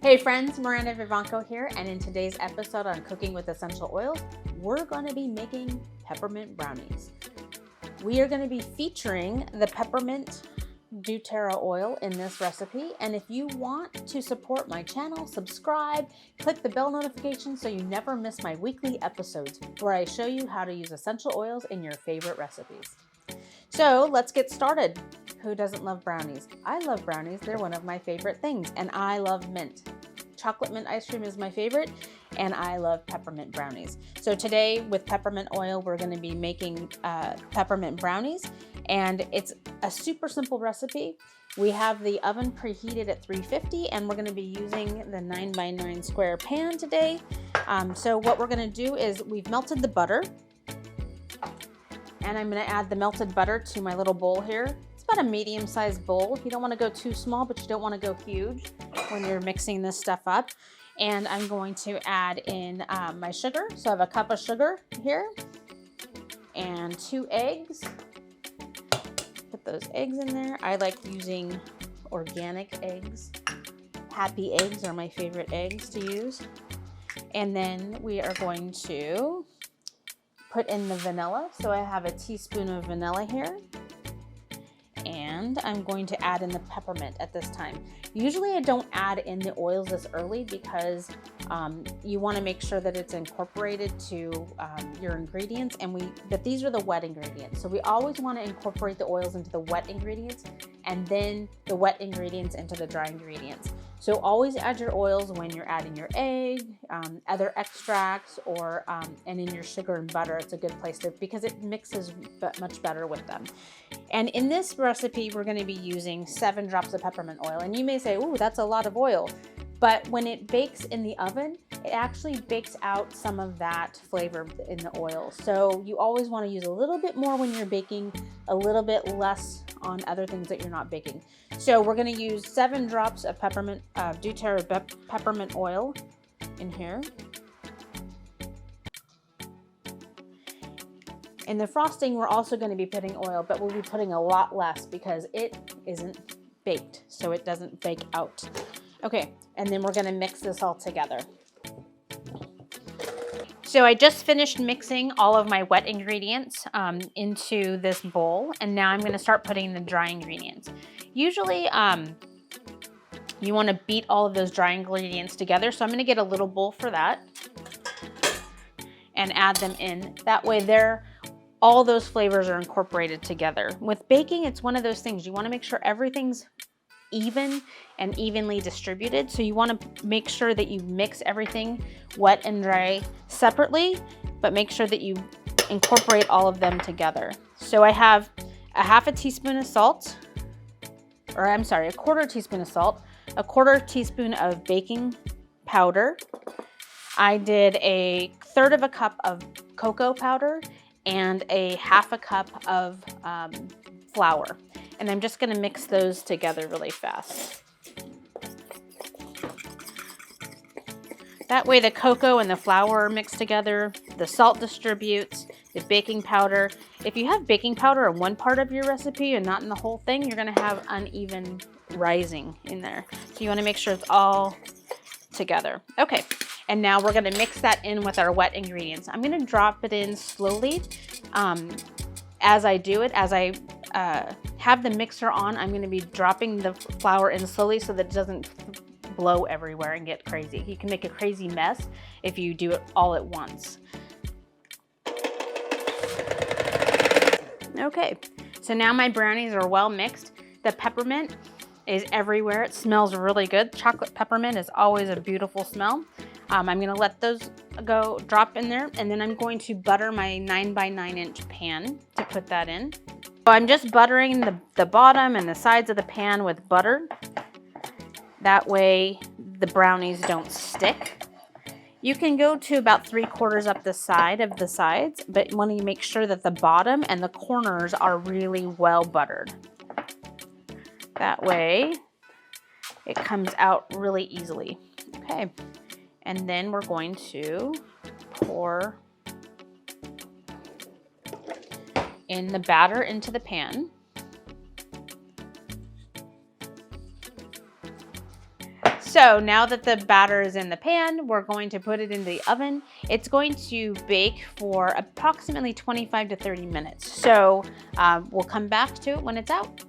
Hey friends, Miranda Vivanco here, and in today's episode on Cooking with Essential Oils, we're going to be making peppermint brownies. We are going to be featuring the peppermint doTERRA oil in this recipe, and if you want to support my channel, subscribe, click the bell notification so you never miss my weekly episodes where I show you how to use essential oils in your favorite recipes. So let's get started. Who doesn't love brownies? I love brownies. They're one of my favorite things, and I love mint. Chocolate mint ice cream is my favorite, and I love peppermint brownies. So today with peppermint oil, we're going to be making peppermint brownies, and it's a super simple recipe. We have the oven preheated at 350, and we're going to be using the 9x9 square pan today. So what we're going to do is we've melted the butter, and I'm going to add the melted butter to my little bowl here. It's about a medium-sized bowl. You don't want to go too small, but you don't want to go huge when you're mixing this stuff up. And I'm going to add in my sugar. So I have a cup of sugar here and 2 eggs. Put those eggs in there. I like using organic eggs. Happy eggs are my favorite eggs to use. And then we are going to put in the vanilla. So I have a teaspoon of vanilla here. And I'm going to add in the peppermint at this time. Usually I don't add in the oils this early because you want to make sure that it's incorporated to your ingredients, but these are the wet ingredients. So we always want to incorporate the oils into the wet ingredients and then the wet ingredients into the dry ingredients. So always add your oils when you're adding your egg, other extracts, or and in your sugar and butter. It's a good place to, because it mixes much better with them. And in this recipe, we're going to be using 7 drops of peppermint oil. And you may say, "Ooh, that's a lot of oil." But when it bakes in the oven, it actually bakes out some of that flavor in the oil. So you always want to use a little bit more when you're baking, a little bit less on other things that you're not baking. So we're going to use 7 drops of peppermint, doTERRA peppermint oil in here. In the frosting, we're also going to be putting oil, but we'll be putting a lot less because it isn't baked, so it doesn't bake out. Okay, and then we're going to mix this all together. So I just finished mixing all of my wet ingredients into this bowl, and now I'm going to start putting the dry ingredients. Usually, you want to beat all of those dry ingredients together, so I'm going to get a little bowl for that and add them in. That way all those flavors are incorporated together. With baking, it's one of those things. You want to make sure everything's even and evenly distributed. So you want to make sure that you mix everything wet and dry separately, but make sure that you incorporate all of them together. So I have a half teaspoon of salt, or I'm sorry, a quarter teaspoon of salt, a quarter teaspoon of baking powder. I did a third of a cup of cocoa powder and a half a cup of flour. And I'm just going to mix those together really fast. That way the cocoa and the flour are mixed together, the salt distributes, the baking powder. If you have baking powder in one part of your recipe and not in the whole thing, you're going to have uneven rising in there. So you want to make sure it's all together. Okay, and now we're going to mix that in with our wet ingredients. I'm going to drop it in slowly as I do it. As I have the mixer on, I'm going to be dropping the flour in slowly so that it doesn't blow everywhere and get crazy. You can make a crazy mess if you do it all at once. Okay, so now my brownies are well mixed. The peppermint is everywhere. It smells really good. Chocolate peppermint is always a beautiful smell. I'm going to let those drop in there, and then I'm going to butter my 9x9 inch pan to put that in. So I'm just buttering the bottom and the sides of the pan with butter. That way the brownies don't stick. You can go to about 3/4 up the side of the sides, but you want to make sure that the bottom and the corners are really well buttered. That way it comes out really easily. Okay, and then we're going to pour in the batter into the pan. So now that the batter is in the pan, we're going to put it in the oven. It's going to bake for approximately 25 to 30 minutes. So we'll come back to it when it's out.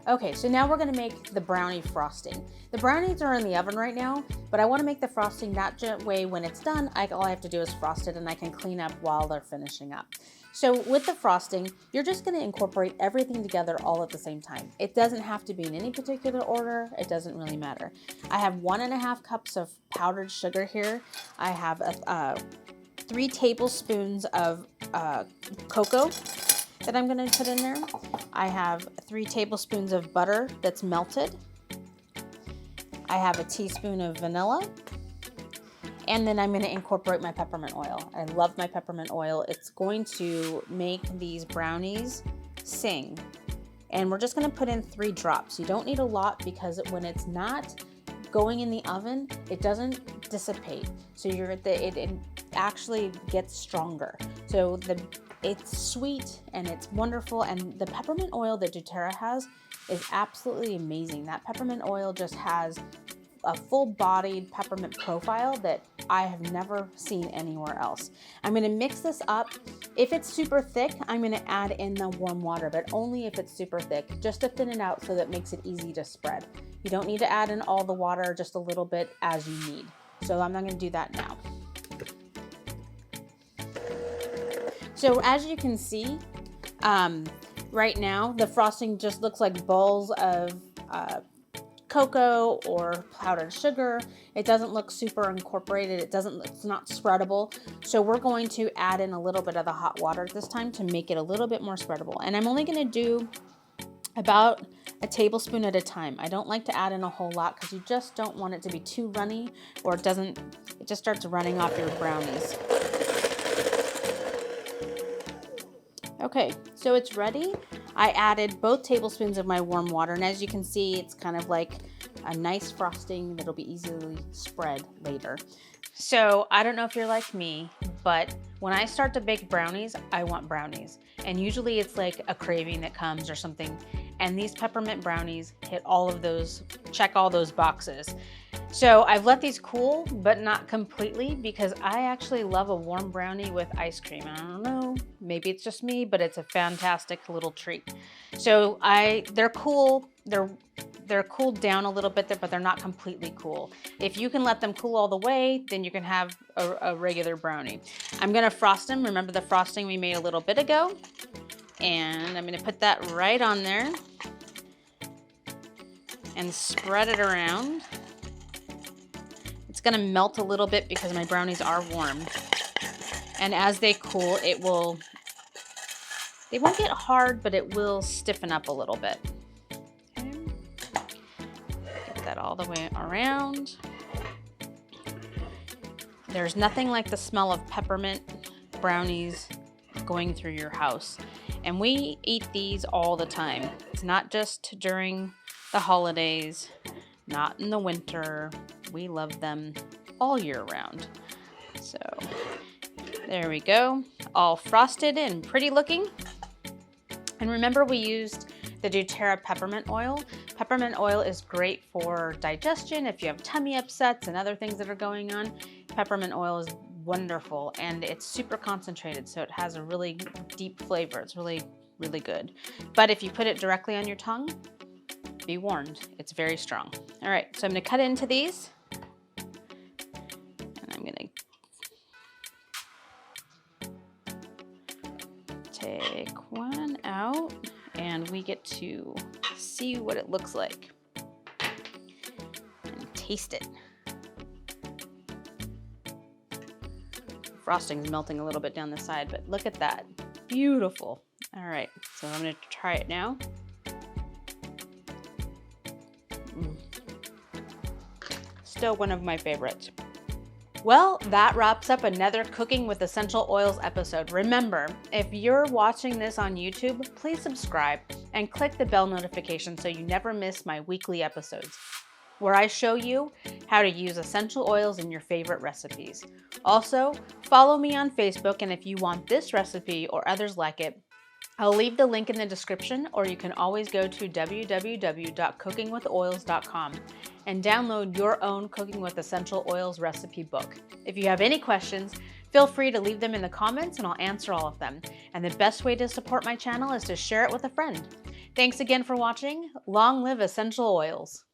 Okay, so now we're gonna make the brownie frosting. The brownies are in the oven right now, but I wanna make the frosting that way when it's done, all I have to do is frost it and I can clean up while they're finishing up. So with the frosting, you're just gonna incorporate everything together all at the same time. It doesn't have to be in any particular order, it doesn't really matter. I have 1.5 cups of powdered sugar here. I have 3 tablespoons of cocoa that I'm gonna put in there. I have 3 tablespoons of butter that's melted. I have a teaspoon of vanilla. And then I'm gonna incorporate my peppermint oil. I love my peppermint oil. It's going to make these brownies sing. And we're just gonna put in 3 drops. You don't need a lot because when it's not going in the oven, it doesn't dissipate. So it actually gets stronger. So it's sweet and it's wonderful, and the peppermint oil that doTERRA has is absolutely amazing. That peppermint oil just has a full-bodied peppermint profile that I have never seen anywhere else. I'm gonna mix this up. If it's super thick, I'm gonna add in the warm water, but only if it's super thick, just to thin it out so that makes it easy to spread. You don't need to add in all the water, just a little bit as you need. So I'm not gonna do that now. So as you can see, right now, the frosting just looks like balls of cocoa or powdered sugar. It doesn't look super incorporated. It's not spreadable. So we're going to add in a little bit of the hot water this time to make it a little bit more spreadable. And I'm only gonna do about a tablespoon at a time. I don't like to add in a whole lot because you just don't want it to be too runny, or it just starts running off your brownies. Okay, so it's ready. I added both tablespoons of my warm water, and as you can see, it's kind of like a nice frosting that'll be easily spread later. So I don't know if you're like me, but when I start to bake brownies, I want brownies. And usually it's like a craving that comes or something. And these peppermint brownies hit all of those, check all those boxes. So I've let these cool, but not completely, because I actually love a warm brownie with ice cream. I don't know, maybe it's just me, but it's a fantastic little treat. So they're cool, they're cooled down a little bit there, but they're not completely cool. If you can let them cool all the way, then you can have a regular brownie. I'm gonna frost them. Remember the frosting we made a little bit ago? And I'm gonna put that right on there and spread it around. It's gonna melt a little bit because my brownies are warm. And as they cool, they won't get hard, but it will stiffen up a little bit. Okay. Get that all the way around. There's nothing like the smell of peppermint brownies going through your house. And we eat these all the time. It's not just during the holidays, not in the winter. We love them all year round. So there we go, all frosted and pretty looking. And remember, we used the doTERRA peppermint oil. Peppermint oil is great for digestion. If you have tummy upsets and other things that are going on, peppermint oil is wonderful, and it's super concentrated, so it has a really deep flavor. It's really, really good. But if you put it directly on your tongue, be warned, it's very strong. All right, so I'm gonna cut into these, and I'm gonna take one out, and we get to see what it looks like and taste it. Frosting is melting a little bit down the side, but look at that, beautiful. All right, so I'm gonna try it now. Still one of my favorites. Well, that wraps up another Cooking with Essential Oils episode. Remember, if you're watching this on YouTube, please subscribe and click the bell notification so you never miss my weekly episodes, where I show you how to use essential oils in your favorite recipes. Also, follow me on Facebook, and if you want this recipe or others like it, I'll leave the link in the description, or you can always go to www.cookingwithoils.com and download your own Cooking with Essential Oils recipe book. If you have any questions, feel free to leave them in the comments and I'll answer all of them. And the best way to support my channel is to share it with a friend. Thanks again for watching. Long live essential oils.